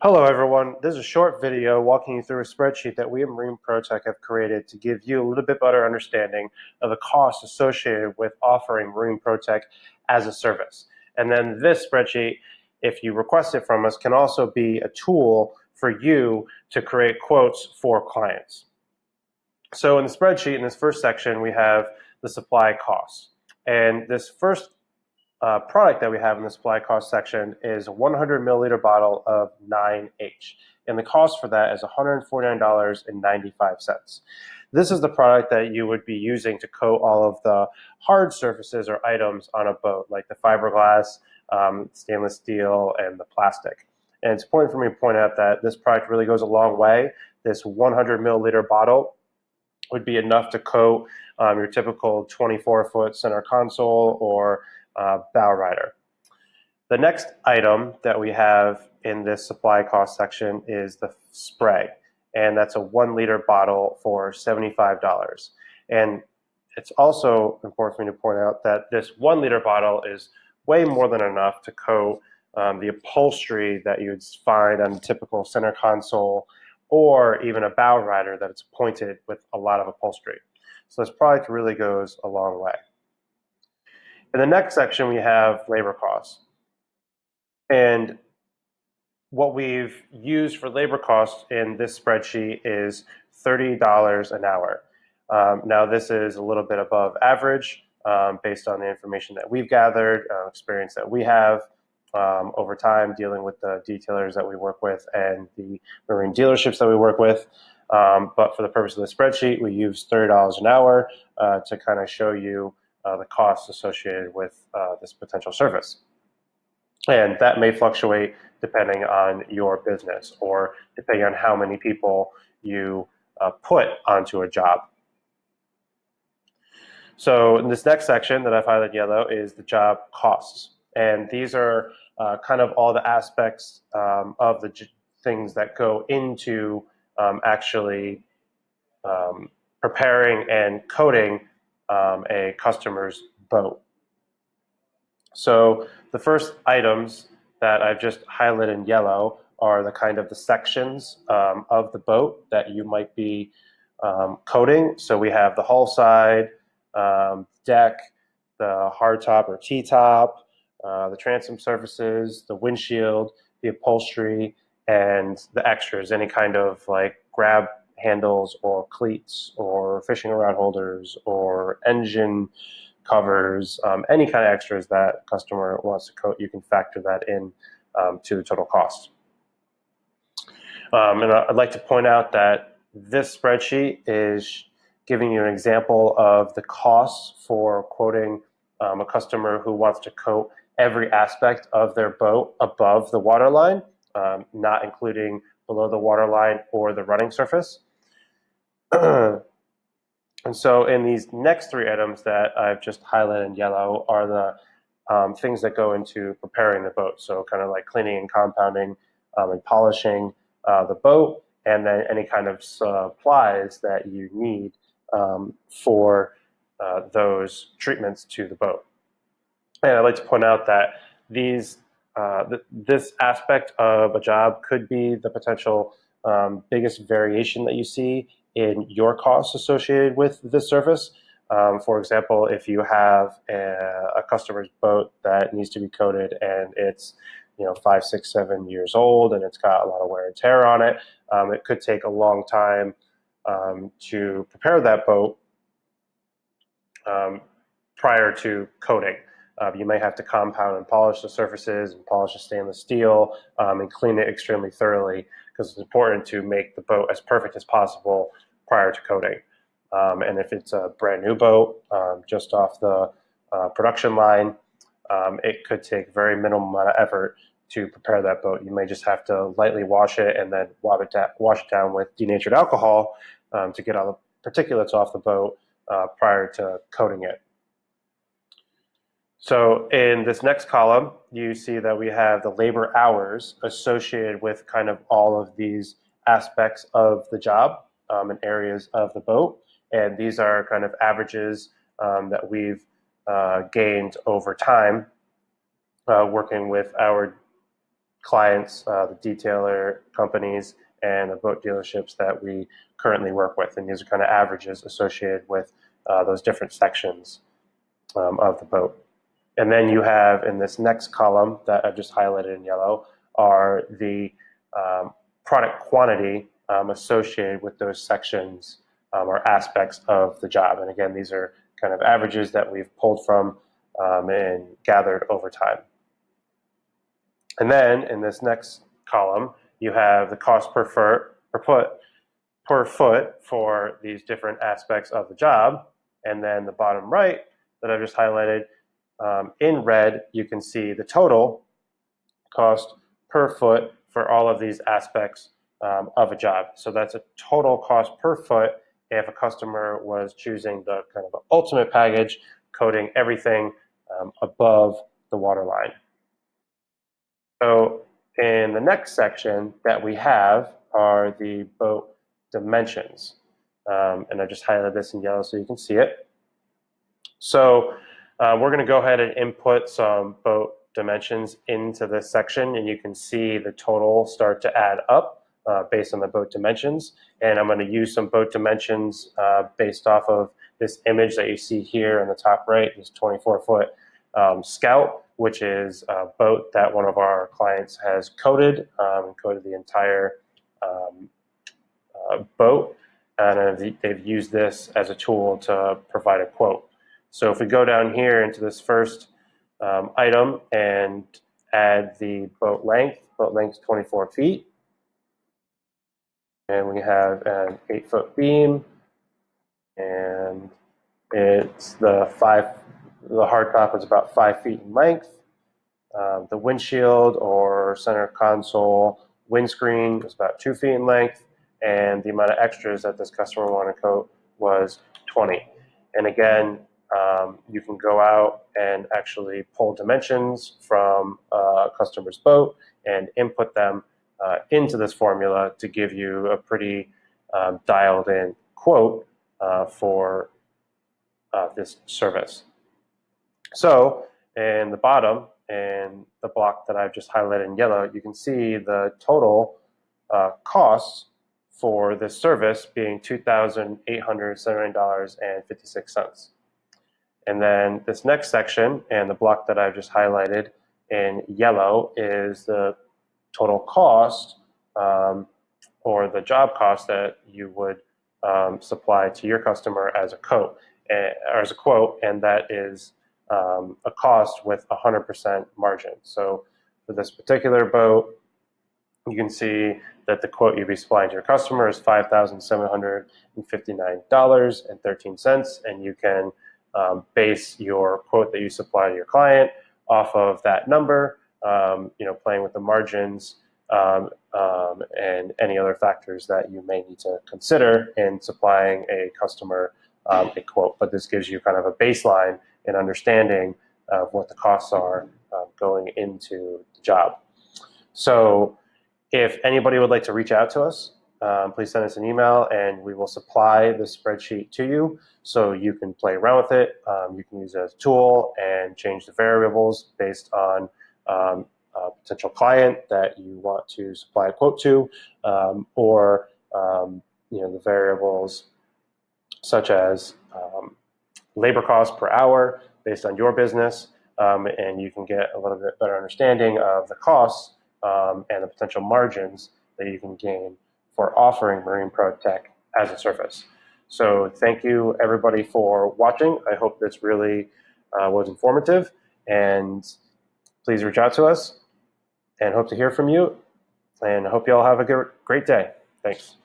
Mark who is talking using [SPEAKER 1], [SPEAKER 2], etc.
[SPEAKER 1] Hello everyone, this is a short video walking you through a spreadsheet that we at Marine Protek have created to give you a little bit better understanding of the costs associated with offering Marine Protek as a service. And then this spreadsheet, if you request it from us, can also be a tool for you to create quotes for clients. So in the spreadsheet, in this first section, we have the supply costs. And this first product that we have in the supply cost section is a 100 milliliter bottle of 9H. And the cost for that is $149.95. This is the product that you would be using to coat all of the hard surfaces or items on a boat, like the fiberglass, stainless steel, and the plastic. And it's important for me to point out that this product really goes a long way. This 100 milliliter bottle would be enough to coat your typical 24-foot center console or bow rider. The next item that we have in this supply cost section is the spray, and that's a 1 liter bottle for $75. And it's also important for me to point out that this 1 liter bottle is way more than enough to coat the upholstery that you'd find on a typical center console or even a bow rider that it's pointed with a lot of upholstery. So this product really goes a long way. In the next section, we have labor costs. And what we've used for labor costs in this spreadsheet is $30 an hour. Now, this is a little bit above average based on the information that we've gathered, experience that we have over time dealing with the detailers that we work with and the marine dealerships that we work with. But for the purpose of the spreadsheet, we use $30 an hour to kind of show you the costs associated with this potential service. And that may fluctuate depending on your business or depending on how many people you put onto a job. So in this next section that I've highlighted yellow is the job costs. And these are kind of all the aspects of the things that go into actually preparing and coating a customer's boat. So the first items that I've just highlighted in yellow are the kind of the sections of the boat that you might be coating. So we have the hull side, deck, the hardtop or T-top, the transom surfaces, the windshield, the upholstery, and the extras, any kind of like grab handles or cleats or fishing rod holders or engine covers, any kind of extras that customer wants to coat, you can factor that in to the total cost. And I'd like to point out that this spreadsheet is giving you an example of the costs for quoting a customer who wants to coat every aspect of their boat above the waterline, not including below the waterline or the running surface. And so in these next three items that I've just highlighted in yellow are the things that go into preparing the boat. So kind of like cleaning and compounding and polishing the boat, and then any kind of supplies that you need for those treatments to the boat. And I'd like to point out that these this aspect of a job could be the potential biggest variation that you see in your costs associated with this service. For example, if you have a customer's boat that needs to be coated and it's 5, 6, 7 years old and it's got a lot of wear and tear on it, it could take a long time to prepare that boat prior to coating. You may have to compound and polish the surfaces and polish the stainless steel and clean it extremely thoroughly because it's important to make the boat as perfect as possible prior to coating. And if it's a brand new boat just off the production line, it could take very minimal amount of effort to prepare that boat. You may just have to lightly wash it and then wash it down with denatured alcohol to get all the particulates off the boat prior to coating it. So in this next column, you see that we have the labor hours associated with kind of all of these aspects of the job and areas of the boat. And these are kind of averages that we've gained over time working with our clients, the detailer companies, and the boat dealerships that we currently work with. And these are kind of averages associated with those different sections of the boat. And then you have in this next column that I've just highlighted in yellow are the product quantity associated with those sections or aspects of the job. And again, these are kind of averages that we've pulled from and gathered over time. And then in this next column, you have the cost per foot for these different aspects of the job. And then the bottom right that I've just highlighted, in red, you can see the total cost per foot for all of these aspects of a job. So that's a total cost per foot if a customer was choosing the kind of ultimate package, coating everything above the waterline. So in the next section that we have are the boat dimensions. And I just highlighted this in yellow so you can see it. So we're going to go ahead and input some boat dimensions into this section, and you can see the total start to add up based on the boat dimensions. And I'm going to use some boat dimensions based off of this image that you see here in the top right, this 24-foot Scout, which is a boat that one of our clients has coated and coated the entire boat. And they've used this as a tool to provide a quote. So if we go down here into this first item and add the boat length is 24 feet. And we have an 8-foot beam, and it's the hard top is about 5 feet in length. The windshield or center console windscreen is about 2 feet in length, and the amount of extras that this customer wanted to coat was 20. And again, you can go out and actually pull dimensions from a customer's boat and input them into this formula to give you a pretty dialed in quote for this service. So in the bottom, in the block that I've just highlighted in yellow, you can see the total costs for this service being $2,879.56. And then this next section and the block that I've just highlighted in yellow is the total cost or the job cost that you would supply to your customer as a quote, and that is a cost with 100% margin. So for this particular boat, you can see that the quote you'd be supplying to your customer is $5,759.13, and you can base your quote that you supply to your client off of that number, playing with the margins and any other factors that you may need to consider in supplying a customer a quote. But this gives you kind of a baseline and understanding of what the costs are going into the job. So if anybody would like to reach out to us, please send us an email and we will supply the spreadsheet to you so you can play around with it. You can use it as a tool and change the variables based on a potential client that you want to supply a quote to, or the variables such as labor costs per hour based on your business, and you can get a little bit better understanding of the costs and the potential margins that you can gain for offering Marine Protek as a service. So thank you everybody for watching. I hope this really was informative, and please reach out to us and hope to hear from you, and I hope you all have a great day. Thanks.